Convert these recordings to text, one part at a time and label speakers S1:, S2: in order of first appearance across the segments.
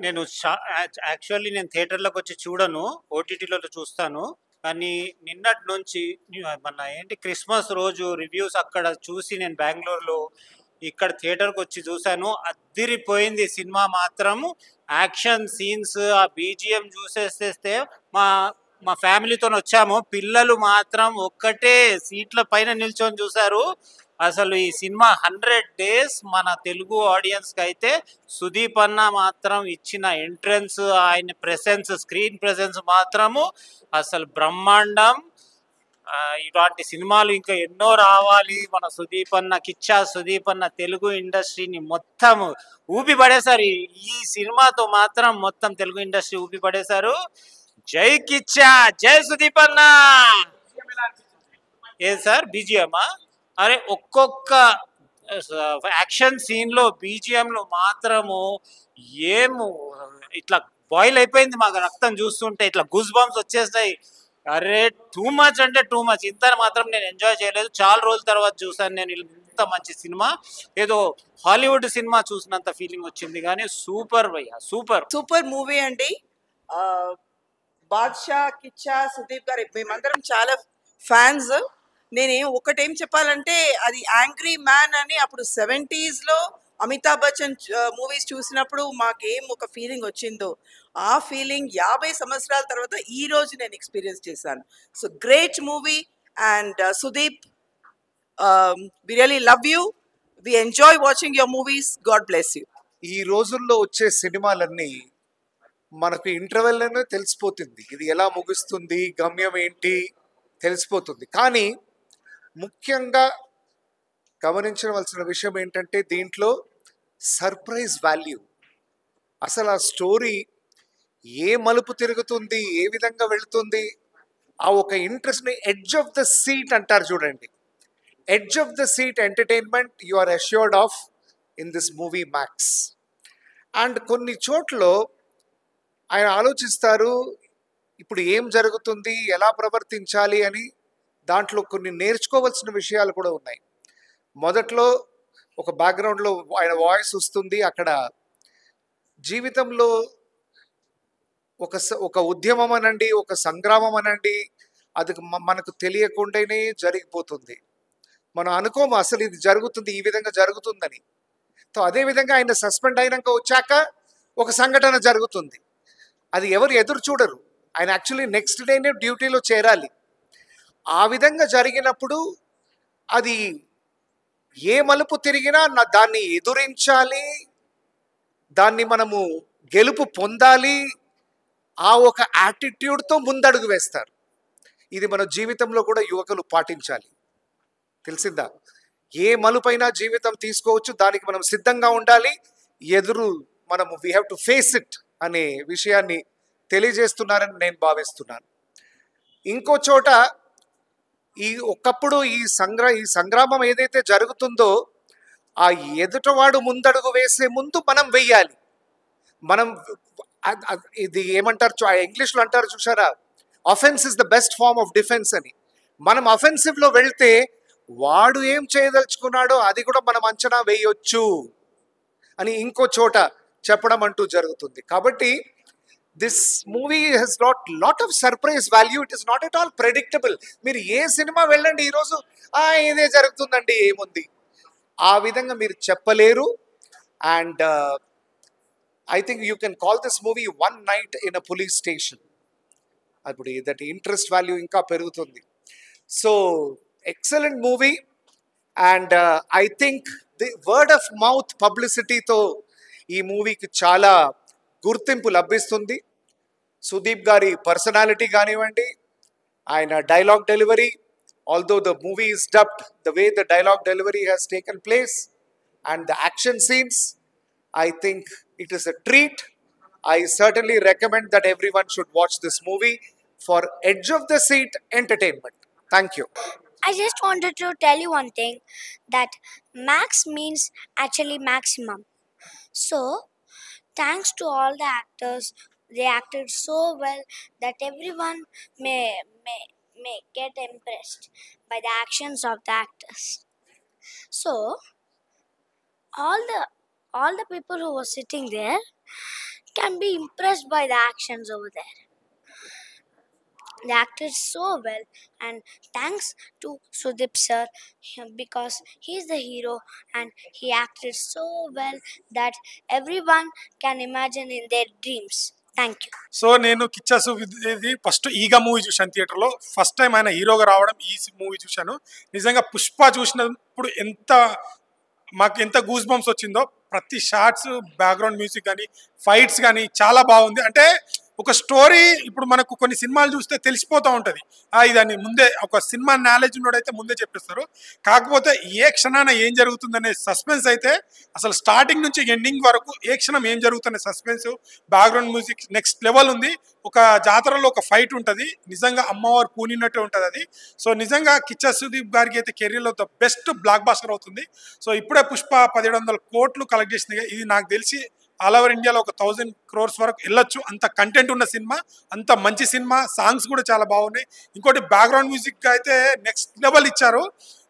S1: నేను యాక్చువల్లీ నేను థియేటర్‌లోకి వచ్చి చూడను. ఓటీటీలో చూస్తాను. కానీ నిన్నటి నుంచి మన ఏంటి క్రిస్మస్ రోజు రివ్యూస్ అక్కడ చూసి నేను బెంగుళూరులో ఇక్కడ థియేటర్‌కి వచ్చి చూసాను. అద్దిరిపోయింది సినిమా మాత్రము. యాక్షన్ సీన్స్, ఆ బీజీఎం చూసేసేస్తే మా మా ఫ్యామిలీతోని వచ్చాము. పిల్లలు మాత్రం ఒక్కటే సీట్ల పైన నిల్చొని చూసారు. అసలు ఈ సినిమా 100 డేస్ మన తెలుగు ఆడియన్స్‌కి అయితే సుదీప్ అన్న మాత్రం ఇచ్చిన ఎంట్రన్స్, ఆయన ప్రెసెన్స్, స్క్రీన్ ప్రెసెన్స్ మాత్రము అసలు బ్రహ్మాండం. ఇలాంటి సినిమాలు ఇంకా ఎన్నో రావాలి. మన సుదీప్ అన్న, కిచ్చా సుదీప్ అన్న తెలుగు ఇండస్ట్రీని మొత్తం ఊపి పడేశారు. ఈ సినిమాతో మాత్రం మొత్తం తెలుగు ఇండస్ట్రీ ఊపి పడేశారు. జై కిచ్చా, జై సుదీప్ అన్న. ఏది సార్ బీజిఎమ్మా? అరే ఒక్కొక్క యాక్షన్ సీన్ లో బీజిఎం లో మాత్రము ఏము ఇట్లా బాయిల్ అయిపోయింది మాకు రక్తం చూస్తుంటే. ఇట్లా గూస్ బంప్స్ వచ్చేస్తాయి. అరే టూ మచ్ అంటే టూ మచ్. ఇంత మాత్రం నేను ఎంజాయ్ చేయలేదు. చాలా రోజుల తర్వాత చూసాను నేను ఇంత మంచి సినిమా. ఏదో హాలీవుడ్ సినిమా చూసినంత ఫీలింగ్ వచ్చింది. కానీ సూపర్ భయ్యా, సూపర్
S2: సూపర్ మూవీ అండి. బాద్షా, కిచ్చా, సుదీప్ గారు మేమందరం చాలా ఫ్యాన్స్. నేను ఒకటేం చెప్పాలంటే అది యాంగ్రీ మ్యాన్ అని అప్పుడు 70s లో అమితాబ్ బచ్చన్ మూవీస్ చూసినప్పుడు మాకేం ఒక ఫీలింగ్ వచ్చిందో ఆ ఫీలింగ్ 50 సంవత్సరాల తర్వాత ఈ రోజు నేను ఎక్స్పీరియన్స్ చేశాను. So great movie and Sudeep, we really love you. We enjoy watching your movies. God bless you.
S3: ఈ రోజుల్లో వచ్చే సినిమాలన్నీ మనకు ఇంటర్వెల్లోనే తెలిసిపోతుంది, ఇది ఎలా ముగుస్తుంది, గమ్యం ఏంటి తెలిసిపోతుంది. కానీ ముఖ్యంగా గమనించవలసిన విషయం ఏంటంటే దీంట్లో సర్ప్రైజ్ వాల్యూ. అసలు ఆ స్టోరీ ఏ మలుపు తిరుగుతుంది, ఏ విధంగా వెళుతుంది, ఆ ఒక ఇంట్రెస్ట్ని ఎడ్జ్ ఆఫ్ ద సీట్ అంటారు చూడండి. Edge of the seat entertainment you are assured of in this movie max. And కొన్ని చోట్ల ఆయన ఆలోచిస్తారు ఇప్పుడు ఏం జరుగుతుంది, ఎలా ప్రవర్తించాలి అని. దాంట్లో కొన్ని నేర్చుకోవాల్సిన విషయాలు కూడా ఉన్నాయి. మొదట్లో ఒక బ్యాక్గ్రౌండ్లో ఆయన వాయిస్ వస్తుంది. అక్కడ జీవితంలో ఒక ఉద్యమం అనండి, ఒక సంగ్రామం అనండి, అది మనకు తెలియకుండానే జరిగిపోతుంది. మనం అనుకోము అసలు ఇది జరుగుతుంది, ఈ విధంగా జరుగుతుందని. సో అదేవిధంగా ఆయన సస్పెండ్ అయినాక వచ్చాక ఒక సంఘటన జరుగుతుంది. అది ఎవరు ఎదురు చూడరు. ఆయన యాక్చువల్లీ నెక్స్ట్ డేనే డ్యూటీలో చేరాలి. ఆ విధంగా జరిగినప్పుడు అది ఏ మలుపు తిరిగినా దాన్ని ఎదురించాలి, దాన్ని మనము గెలుపు పొందాలి. ఆ ఒక యాటిట్యూడ్తో ముందడుగు వేస్తారు. ఇది మన జీవితంలో కూడా యువకులు పాటించాలి. తెలిసిందా? ఏ మలుపైనా జీవితం తీసుకోవచ్చు, దానికి మనం సిద్ధంగా ఉండాలి. మనము we have to face it అనే విషయాన్ని తెలియజేస్తున్నారని నేను భావిస్తున్నాను. ఇంకో చోట ఒకప్పుడు ఈ సంగ్రామం ఏదైతే జరుగుతుందో ఆ ఎదుటవాడు ముందడుగు వేసే ముందు మనం వెయ్యాలి. మనం ఇది ఏమంటారు, ఇంగ్లీష్లో అంటారు చూసారా, offence is the best form of defence అని. మనం అఫెన్సివ్లో వెళ్తే వాడు ఏం చేయదలుచుకున్నాడో అది కూడా మనం అంచనా వేయొచ్చు అని ఇంకో చోట చెప్పడం అంటూ జరుగుతుంది. కాబట్టి this movie has lot of surprise value. It is not at all predictable. మీరు ఏ సినిమా వెళ్ళండి ఈరోజు ఇదే జరుగుతుందండి ఏముంది, ఆ విధంగా మీరు చెప్పలేరు. And I think you can call this movie one night in a police station. అప్పుడు దట్ ఇంట్రెస్ట్ వాల్యూ ఇంకా పెరుగుతుంది. So excellent movie. And I think the word of mouth పబ్లిసిటీతో ఈ మూవీకి చాలా గుర్తింపు లభిస్తుంది. సుదీప్ గారి పర్సనాలిటీ కానివ్వండి, ఆయన dialogue delivery, although the movie is dubbed, the way the dialogue delivery has taken place and the action scenes, I think it is a treat. I certainly recommend that everyone should watch this movie for edge of the seat entertainment. Thank you.
S4: I just wanted to tell you one thing, that max means actually maximum. So thanks to all the actors, they acted so well that everyone may get impressed by the actions of the actors. So all the people who were sitting there can be impressed by the actions over there. They acted so well, and thanks to Sudeep sir, because he's the hero and he acted so well that everyone can imagine in their dreams. Thank you.
S5: So నేను కిచ్చాసు ఇది first ఈగ movie చూశాను థియేటర్లో. First time ఆయన హీరోగా రావడం ఈ movie చూశాను. నిజంగా పుష్ప చూసినప్పుడు మాకు ఎంత గూస్ బంప్స్ వచ్చిందో. ప్రతి షార్ట్స్, బ్యాక్గ్రౌండ్ మ్యూజిక్ కానీ, ఫైట్స్ కానీ చాలా బాగుంది. అంటే ఒక స్టోరీ ఇప్పుడు మనకు కొన్ని సినిమాలు చూస్తే తెలిసిపోతూ ఉంటుంది. ఇదని ముందే ఒక సినిమా నాలెడ్జ్ ఉన్నోడైతే ముందే చెప్పేస్తారు. కాకపోతే ఏ క్షణాన ఏం జరుగుతుందనే సస్పెన్స్ అయితే అసలు స్టార్టింగ్ నుంచి ఎండింగ్ వరకు ఏ క్షణం ఏం జరుగుతుందనే suspense, background music next level ఉంది. ఒక జాతరలో ఒక ఫైట్ ఉంటుంది, నిజంగా అమ్మవారు పూనినట్టే ఉంటుంది అది. సో నిజంగా కిచ్చా సుదీప్ గారికి అయితే కెరీర్లో ద బెస్ట్ బ్లాక్ బాస్టర్ అవుతుంది. సో ఇప్పుడే పుష్ప 1700 కోట్లు కలెక్ట్ చేసింది. ఇది నాకు తెలిసి ఆల్ ఓవర్ ఇండియాలో ఒక 1000 crores వరకు వెళ్ళొచ్చు. అంత కంటెంట్ ఉన్న సినిమా, అంత మంచి సినిమా. సాంగ్స్ కూడా చాలా బాగున్నాయి. ఇంకోటి బ్యాక్గ్రౌండ్ మ్యూజిక్ అయితే నెక్స్ట్ లెవెల్ ఇచ్చారు.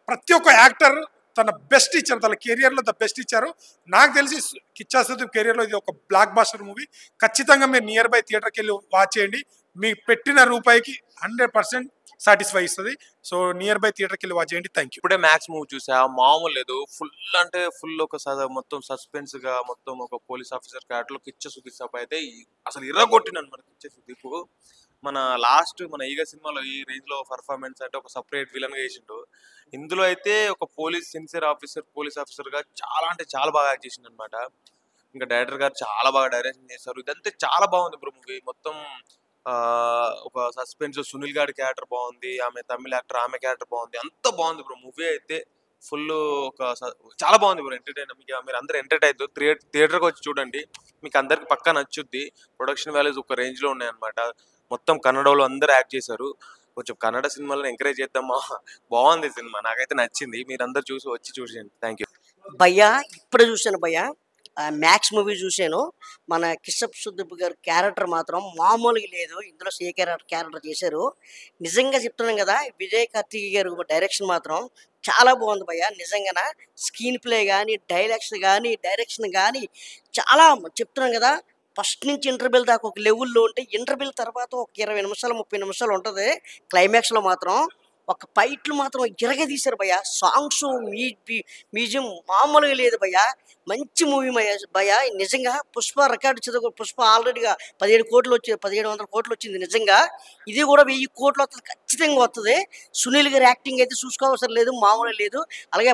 S5: ప్రతి ఒక్క యాక్టర్ తన బెస్ట్ ఇచ్చారు, తన కెరియర్లో ద బెస్ట్ ఇచ్చారు. నాకు తెలిసి కిచ్చా సుదీప్ కెరియర్లో ఇది ఒక బ్లాక్ బాస్టర్ మూవీ. ఖచ్చితంగా మీరు నియర్ బై థియేటర్కి వెళ్ళి వాచ్ చేయండి. మీ పెట్టిన రూపాయికి 100% సాటిస్ఫై ఇస్తుంది. సో నియర్ బై థియేటర్కి వెళ్ళి వాచ్ చేయండి. Thank you.
S6: ఇప్పుడే మ్యాక్స్ మూవీ చూసా, మామూలు లేదు. ఫుల్ అంటే ఫుల్ ఒక మొత్తం సస్పెన్స్ గా, మొత్తం ఒక police officer character Kichcha Sudeep అయితే అసలు ఇర్రగొట్టినాను మన కిచ్చా సుదీప్. మన లాస్ట్ మన ఈగ సినిమాలో ఈ రేంజ్ లో పర్ఫార్మెన్స్ అంటే ఒక సపరేట్ విలన్ గా చేసిండు. ఇందులో అయితే ఒక సిన్సియర్ పోలీస్ ఆఫీసర్ గా చాలా అంటే చాలా బాగా యాక్ట్ చేసిండు అనమాట. ఇంకా డైరెక్టర్ గారు చాలా బాగా డైరెక్షన్ చేశారు. ఇదంతా చాలా బాగుంది బ్రో మూవీ. మొత్తం ఒక సస్పెన్స్. సునీల్ గారి క్యారెక్టర్ బాగుంది, ఆమె తమిళ యాక్టర్, ఆమె క్యారెక్టర్ బాగుంది. అంత బాగుంది బ్రో మూవీ అయితే. ఫుల్ చాలా బాగుంది బ్రో. ఎంటర్టైన్, మీకు మీరు అందరూ ఎంటర్టైన్ అవుతారు. థియేటర్కి వచ్చి చూడండి, మీకు అందరికి పక్కా నచ్చుద్ది. ప్రొడక్షన్ వాల్యూస్ ఒక రేంజ్ లో ఉన్నాయి అనమాట. మొత్తం కన్నడలో అందరూ యాక్ట్ చేశారు. కొంచెం కన్నడ సినిమాలను ఎంకరేజ్ చేద్దామా. బాగుంది సినిమా, నాకైతే నచ్చింది. మీరు అందరు వచ్చి చూసేయండి. Thank you.
S7: భయ్యా ఇప్పుడే చూశాను భయ్యా, మ్యాక్స్ మూవీ చూశాను. మన కిచ్చా సుదీప్ గారి క్యారెక్టర్ మాత్రం మామూలుగా లేదు. ఇందులో క్యారెక్టర్ చేశారు. నిజంగా చెప్తున్నాం కదా, విజయ్ కార్తిక్ గారు డైరెక్షన్ మాత్రం చాలా బాగుంది భయ్యా. నిజంగా స్క్రీన్ ప్లే కానీ, డైలాగ్స్ కానీ, డైరెక్షన్ కానీ చాలా చెప్తున్నాం కదా. ఫస్ట్ నుంచి ఇంటర్వెల్ దాకా ఒక లెవెల్లో ఉంటే, ఇంటర్వెల్ తర్వాత ఒక 20 నిమిషాలు 30 నిమిషాలు ఉంటుంది. క్లైమాక్స్లో మాత్రం ఒక ఫైట్లు మాత్రం తీశారు భయ్యా. సాంగ్స్, మ్యూజియం మామూలుగా లేదు భయ్యా. మంచి మూవీ భయ్యా. నిజంగా పుష్ప రికార్డు పుష్ప ఆల్రెడీగా 1700 కోట్లు వచ్చింది. నిజంగా ఇది కూడా 1000 కోట్లు వస్తుంది, ఖచ్చితంగా వస్తుంది. సునీల్ గారి యాక్టింగ్ అయితే చూసుకోవసరం లేదు, మామూలుగా లేదు. అలాగే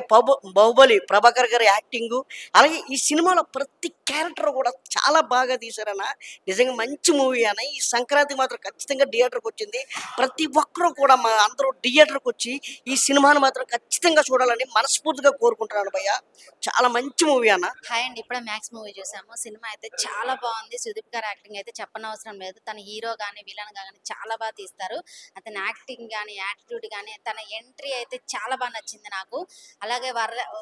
S7: బాహుబలి ప్రభాకర్ గారి యాక్టింగ్, అలాగే ఈ సినిమాలో ప్రతి క్యారెక్టర్ కూడా చాలా బాగా తీశారన్న. నిజంగా మంచి మూవీ అన్న. ఈ సంక్రాంతి మాత్రం ఖచ్చితంగా థియేటర్కి వచ్చింది. ప్రతి ఒక్కరూ కూడా అందరూ థియేటర్కి వచ్చి ఈ సినిమాను మాత్రం ఖచ్చితంగా చూడాలని మనస్ఫూర్తిగా కోరుకుంటున్నాను భయ్య. చాలా మంచి మూవీ అన్న.
S8: హాయ్ అండి, ఇప్పుడే మ్యాక్స్ మూవీ చూసాము. సినిమా అయితే చాలా బాగుంది. సుదీప్ గారి యాక్టింగ్ అయితే చెప్పనవసరం లేదు. తన హీరో కానీ విలన్ కానీ చాలా బాగా తీస్తారు. అతని యాక్టింగ్ కానీ, యాటిట్యూడ్ కానీ, తన ఎంట్రీ అయితే చాలా బాగా నచ్చింది నాకు. అలాగే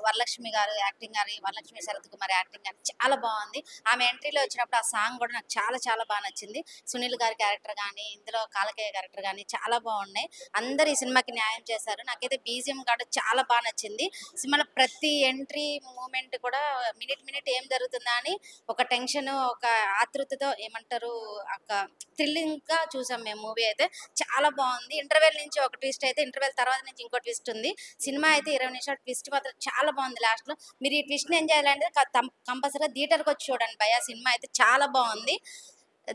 S8: వరలక్ష్మి గారు యాక్టింగ్ కానీ, వరలక్ష్మి శరత్ కుమార్ యాక్టింగ్ కానీ చాలా బాగుంది. ఆమె ఎంట్రీలో వచ్చినప్పుడు ఆ సాంగ్ కూడా నాకు చాలా చాలా బాగా నచ్చింది. సునీల్ గారి క్యారెక్టర్ కానీ, ఇందులో కాలకేయ క్యారెక్టర్ కానీ చాలా బాగున్నాయి. అందరు ఈ సినిమాకి న్యాయం చేశారు. నాకైతే బీజిఎం కూడా చాలా బాగా నచ్చింది. సినిమాలో ప్రతి ఎంట్రీ మూమెంట్ కూడా మినిట్ ఏం జరుగుతుందా అని ఒక టెన్షన్, ఒక ఆతృతతో ఏమంటారు, ఒక థ్రిల్లింగ్ గా చూసాం మేము. మూవీ అయితే చాలా బాగుంది. ఇంటర్వెల్ నుంచి ఒక ట్విస్ట్ అయితే, ఇంటర్వెల్ తర్వాత నుంచి ఇంకో ట్విస్ట్ ఉంది. సినిమా అయితే 20 నిమిషాలు ట్విస్ట్ మాత్రం చాలా బాగుంది. లాస్ట్ లో మీరు ఈ ట్విస్ట్ ని ఎంజాయ్ చేయాలంటే కంపల్సరీగా థియేటర్కి వచ్చి చూడండి భయ్యా. సినిమా అయితే చాలా బాగుంది,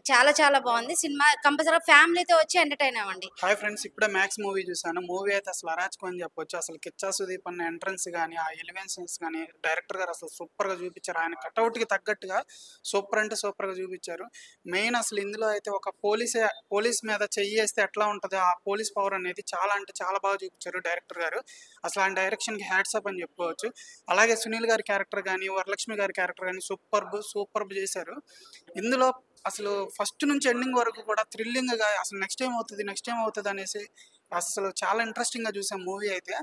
S8: చాలా చాలా బాగుంది. సినిమా కంపల్సరీగా ఫ్యామిలీతో వచ్చి ఎంటర్టైన్ అవ్వండి.
S9: హాయ్ ఫ్రెండ్స్, ఇప్పుడే మ్యాక్స్ మూవీ చూసాను. మూవీ అయితే అసలు అరాచకం అని చెప్పొచ్చు. అసలు కిచ్చా సుదీప్ అన్న ఎంట్రన్స్ కానీ, ఆ ఎలివేషన్స్ కానీ, డైరెక్టర్ గారు అసలు సూపర్గా చూపించారు. ఆయన కట్అవుట్కి తగ్గట్టుగా సూపర్ అంటే సూపర్గా చూపించారు. మెయిన్ అసలు ఇందులో అయితే ఒక పోలీస్ మీద చెయ్యేస్తే ఎట్లా ఉంటుందో ఆ పోలీస్ పవర్ అనేది చాలా అంటే చాలా బాగా చూపించారు డైరెక్టర్ గారు. అసలు ఆయన డైరెక్షన్కి హ్యాట్సప్ అని చెప్పుకోవచ్చు. అలాగే సునీల్ గారి క్యారెక్టర్ కానీ, వరలక్ష్మి గారి క్యారెక్టర్ కానీ సూపర్బ్ చేశారు. ఇందులో అసలు ఫస్ట్ నుంచి ఎండింగ్ వరకు కూడా థ్రిల్లింగ్గా అసలు నెక్స్ట్ ఏం అవుతుంది అనేసి అసలు చాలా ఇంట్రెస్టింగ్గా చూసాం మూవీ అయితే.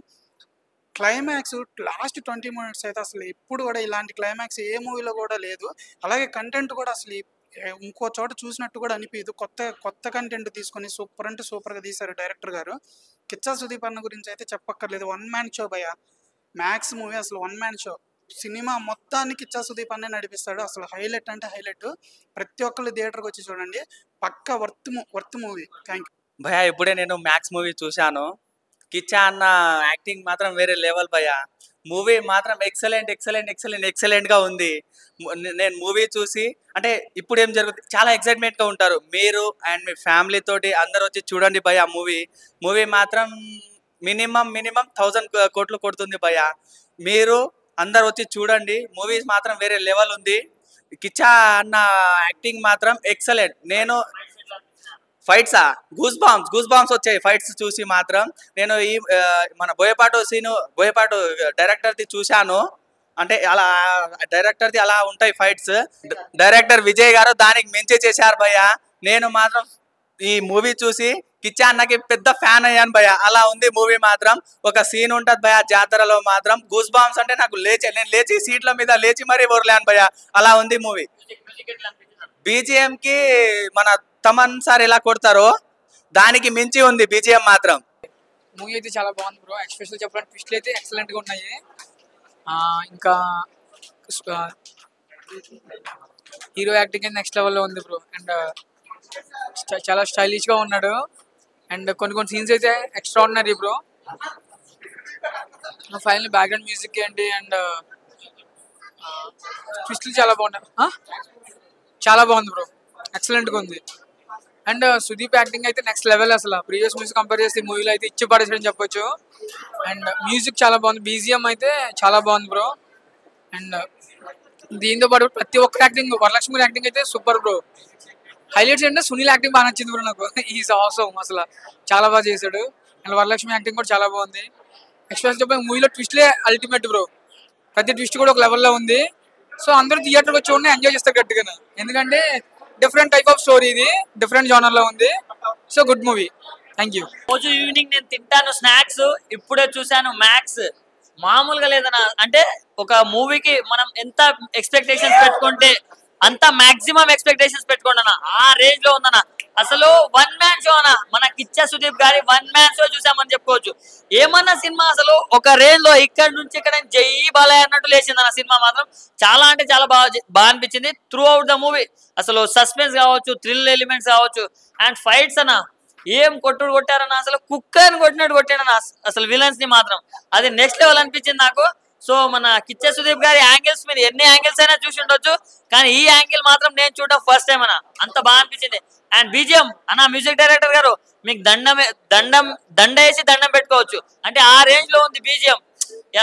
S9: క్లైమాక్స్ లాస్ట్ 20 minutes అయితే అసలు ఎప్పుడు కూడా ఇలాంటి క్లైమాక్స్ ఏ మూవీలో కూడా లేదు. అలాగే కంటెంట్ కూడా అసలు ఇంకో చోట చూసినట్టు కూడా అనిపించదు. కొత్త కంటెంట్ తీసుకొని సూపర్ అంటే సూపర్గా తీశారు డైరెక్టర్ గారు. కిచ్చా సుదీప్ అన్న గురించి అయితే చెప్పక్కర్లేదు. 1 man షో భయ్యా. మ్యాక్స్ మూవీ అసలు 1 man షో. సినిమా మొత్తాన్ని కిచ్చా సుదీప్ అనే నడిపిస్తాడు. అసలు హైలైట్ అంటే హైలైట్. ప్రతి ఒక్కళ్ళు థియేటర్కి వచ్చి చూడండి, పక్కా వర్త్ మూవీ. థ్యాంక్ యూ
S10: భయ్యా. ఇప్పుడే నేను మ్యాక్స్ మూవీ చూశాను. కిచ్చా అన్న యాక్టింగ్ మాత్రం వేరే లెవెల్ భయ్యా. మూవీ మాత్రం ఎక్సలెంట్గా ఉంది. నేను మూవీ చూసి అంటే ఇప్పుడు ఏం జరుగుతుంది, చాలా ఎక్సైట్మెంట్గా ఉంటారు మీరు అండ్ మీ ఫ్యామిలీ తోటి అందరు వచ్చి చూడండి భయ్యా. మూవీ మాత్రం మినిమం 1000 కోట్లు కొడుతుంది భయ్యా. మీరు అందరు వచ్చి చూడండి, మూవీస్ మాత్రం వేరే లెవెల్ ఉంది. కిచ్చా అన్న యాక్టింగ్ మాత్రం ఎక్సలెంట్. నేను ఫైట్సా గూస్ బాంబ్స్ వచ్చాయి ఫైట్స్ చూసి మాత్రం. నేను ఈ మన బోయపాటు డైరెక్టర్ది చూశాను. అంటే అలా డైరెక్టర్ది అలా ఉంటాయి ఫైట్స్. డైరెక్టర్ విజయ్ గారు దానికి మించి చేశారు భయ్య. నేను మాత్రం ఈ మూవీ చూసి కిచ్చా అన్నకి పెద్ద ఫ్యాన్ అయ్యాను భయ్య. అలా ఉంది మూవీ మాత్రం. ఒక సీన్ ఉంటుంది భయ్య జాతరలో మాత్రం, గూస్ బాంబ్స్ అంటే నాకు నేను లేచి సీట్ల మీద లేచి మరీ ఊరలేను భయ్య. అలా ఉంది మూవీ. బీజిఎం కి మన తమన్ సార్ ఎలా కొడతారో దానికి మించి ఉంది బీజిఎం మాత్రం.
S11: మూవీ అయితే చాలా బాగుంది బ్రో. ఎస్పెషల్ చెప్పాలంటే ట్విస్ట్లు అయితే ఎక్సలెంట్ గా ఉన్నాయి. ఇంకా హీరో యాక్టింగ్ అయితే నెక్స్ట్ లెవెల్లో ఉంది బ్రో. అండ్ చాలా స్టైలిష్ గా ఉన్నాడు. అండ్ కొన్ని సీన్స్ అయితే extraordinary bro. Final background music ఏంటి అండ్ ట్విస్ట్లు చాలా బాగున్నాయి. చాలా బాగుంది బ్రో, ఎక్సలెంట్ గా ఉంది. అండ్ సుదీప్ యాక్టింగ్ అయితే నెక్స్ట్ లెవెల్. అసలు ప్రీవియస్ మూవీస్ కంపేర్ చేస్తే మూవీలో అయితే ఇచ్చి పడేసాడని చెప్పొచ్చు. అండ్ మ్యూజిక్ చాలా బాగుంది, బీజిఎం అయితే చాలా బాగుంది బ్రో. అండ్ దీంతో పాటు ప్రతి ఒక్క యాక్టింగ్, వరలక్ష్మి యాక్టింగ్ అయితే సూపర్ బ్రో. హైలైట్స్ అంటే సునీల్ యాక్టింగ్ బాగా నచ్చింది బ్రో నాకు. ఈజ్ ఆసమ్, అసలు చాలా బాగా చేశాడు. అండ్ వరలక్ష్మి యాక్టింగ్ కూడా చాలా బాగుంది. ఎక్స్పెషల్ చెప్పే మూవీలో ట్విస్ట్లే అల్టిమేట్ బ్రో. ప్రతి ట్విస్ట్ కూడా ఒక లెవెల్లో ఉంది. సో అందరూ థియేటర్కి వచ్చి చూడండి, ఎంజాయ్ చేస్తారు గట్టిగా. ఎందుకంటే డిఫరెంట్ టైప్ ఆఫ్ స్టోరీ, ఇది డిఫరెంట్ జోనర్ లో ఉంది. So good movie. Thank you.
S12: రోజు ఈవినింగ్ నేను తింటాను స్నాక్స్, ఇప్పుడే చూశాను మ్యాక్స్. మామూలుగా లేదన్నా. అంటే ఒక మూవీకి మనం ఎంత ఎక్స్పెక్టేషన్స్ పెట్టుకుంటే అంత మాక్సిమం ఎక్స్పెక్టేషన్స్ పెట్టుకోండి అన్న. ఆ రేంజ్ లో ఉందన్న. అసలు 1 మ్యాన్ షో అన్న. మన కిచ్చా సుదీప్ గారి 1 మ్యాన్ షో చూసామని చెప్పుకోవచ్చు. ఏమన్నా సినిమా అసలు ఒక రేంజ్ లో ఇక్కడ నుంచి ఇక్కడ జై బాలయ్య అన్నట్టు లేచింది అన్న. సినిమా మాత్రం చాలా అంటే చాలా బాగా అనిపించింది. త్రూ అవుట్ ద మూవీ అసలు సస్పెన్స్ కావచ్చు, థ్రిల్ ఎలిమెంట్స్ కావచ్చు, అండ్ ఫైట్స్ అన్న ఏం కొట్టారన్న. అసలు కుక్కర్ని కొట్టినట్టు కొట్టాడన్న అసలు విలన్స్ ని మాత్రం. అది నెక్స్ట్ లెవెల్ అనిపించింది నాకు. సో మన కిచ్చా సుదీప్ గారి యాంగిల్స్ మీద ఎన్ని యాంగిల్స్ అయినా చూసి ఉండొచ్చు, కానీ ఈ యాంగిల్ మాత్రం నేను చూడడం ఫస్ట్ టైం అన్న. అంత బాగా అనిపించింది. అండ్ బీజిఎం అన్న, మ్యూజిక్ డైరెక్టర్ గారు మీకు దండ వేసి దండం పెట్టుకోవచ్చు. అంటే ఆ రేంజ్ లో ఉంది బీజిఎం.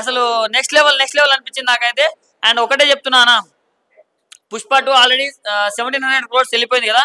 S12: అసలు నెక్స్ట్ లెవెల్ అనిపించింది నాకైతే. అండ్ ఒకటే చెప్తున్నా అన్న, పుష్ప 2 ఆల్రెడీ 1700 crores వెళ్ళిపోయింది కదా.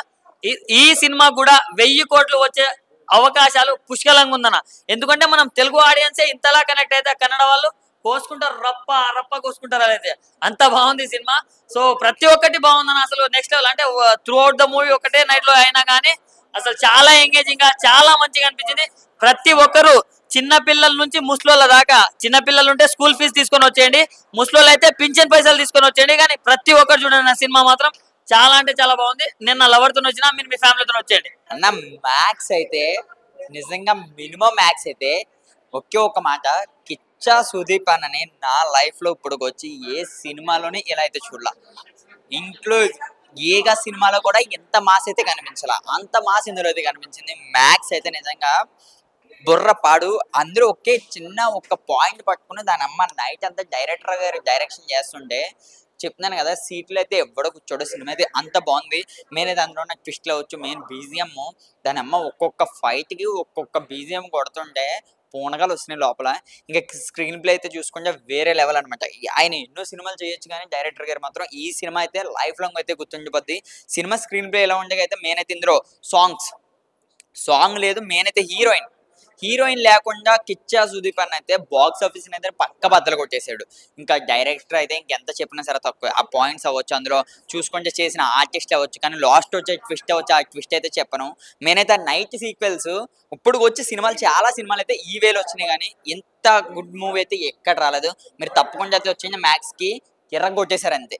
S12: ఈ సినిమా కూడా 1000 కోట్లు వచ్చే అవకాశాలు పుష్కలంగా ఉందన్న. ఎందుకంటే మనం తెలుగు ఆడియన్సే ఇంతలా కనెక్ట్ అయితే కన్నడ వాళ్ళు కోసుకుంటారు, రప్ప కోసుకుంటారు. అదైతే అంత బాగుంది సినిమా. సో ప్రతి ఒక్కటి బాగుందన్న. అసలు నెక్స్ట్ లెవెల్. అంటే త్రూ అవుట్ ద మూవీ ఒకటే నైట్ లో అయినా కానీ అసలు చాలా ఎంగేజింగ్ గా చాలా మంచిగా అనిపించింది. ప్రతి ఒక్కరు చిన్న పిల్లల నుంచి ముసలోళ్ళ దాకా, చిన్న పిల్లలు ఉంటే స్కూల్ ఫీజు తీసుకొని వచ్చేయండి, ముసలోళ్ళు అయితే పింఛన్ పైసలు తీసుకొని వచ్చేయండి. కానీ ప్రతి ఒక్కరు చూడండి, సినిమా మాత్రం చాలా అంటే చాలా బాగుంది. నిన్న లవర్తో వచ్చినా మీరు మీ ఫ్యామిలీతో వచ్చేయండి
S13: అన్న. మ్యాక్స్ అయితే నిజంగా మినిమం మ్యాక్స్ అయితే ఒకే ఒక మాట, కిచ్చా సుదీప్ అన్నని నా లైఫ్ లో ఇప్పుడు వచ్చి ఏ సినిమాలోని ఇలా అయితే చూడాల. ఇంట్లో ఏగా సినిమాలో కూడా ఎంత మాస్ అయితే కనిపించాల, అంత మాస్ ఇందులో అయితే కనిపించింది. మ్యాక్స్ అయితే నిజంగా బుర్రపాడు. అందరూ ఒకే చిన్న ఒక పాయింట్ పట్టుకుని దాని అమ్మ నైట్ అంతా డైరెక్టర్ గారు డైరెక్షన్ చేస్తుంటే చెప్తున్నాను కదా, సీట్లు అయితే ఎవడో కూర్చోడు. సినిమా అయితే అంత బాగుంది. మెయిన్ అయితే అందులో నాకు ట్విస్ట్లు అవ్వచ్చు, మెయిన్ బీజిఎం. దాని అమ్మ ఒక్కొక్క ఫైట్కి ఒక్కొక్క బీజిఎం కొడుతుంటే పూనగాలు వస్తున్నాయి లోపల. ఇంకా స్క్రీన్ ప్లే అయితే చూసుకుంటే వేరే లెవెల్ అనమాట. ఆయన ఎన్నో సినిమాలు చేయొచ్చు, కానీ డైరెక్టర్ గారు మాత్రం ఈ సినిమా అయితే లైఫ్ లాంగ్ అయితే గుర్తుండిపోద్ది. సినిమా స్క్రీన్ ప్లే ఎలా ఉండగా అయితే మెయిన్ అయితే ఇందులో సాంగ్ లేదు. మెయిన్ అయితే హీరోయిన్ లేకుండా కిచ్చా సుదీప్ అన్న అయితే బాక్స్ ఆఫీస్ అయితే పక్క బద్దలు కొట్టేశాడు. ఇంకా డైరెక్టర్ అయితే ఇంకెంత చెప్పినా సరే తక్కువ. ఆ పాయింట్స్ అవ్వచ్చు, అందులో చూసుకుంటే చేసిన ఆర్టిస్ట్ అవ్వచ్చు, కానీ లాస్ట్ వచ్చే ట్విస్ట్ అవ్వచ్చు. ఆ ట్విస్ట్ అయితే చెప్పను. నేనైతే ఆ నైట్ సీక్వెల్స్ ఇప్పుడు వచ్చే సినిమాలు చాలా సినిమాలు అయితే ఈ వేలో వచ్చినాయి, కానీ ఇంత గుడ్ మూవీ అయితే ఎక్కడ రాలేదు. మీరు తప్పకుండా అయితే వచ్చింది మ్యాక్స్కి ఎర్ర కొట్టేశారు అంతే.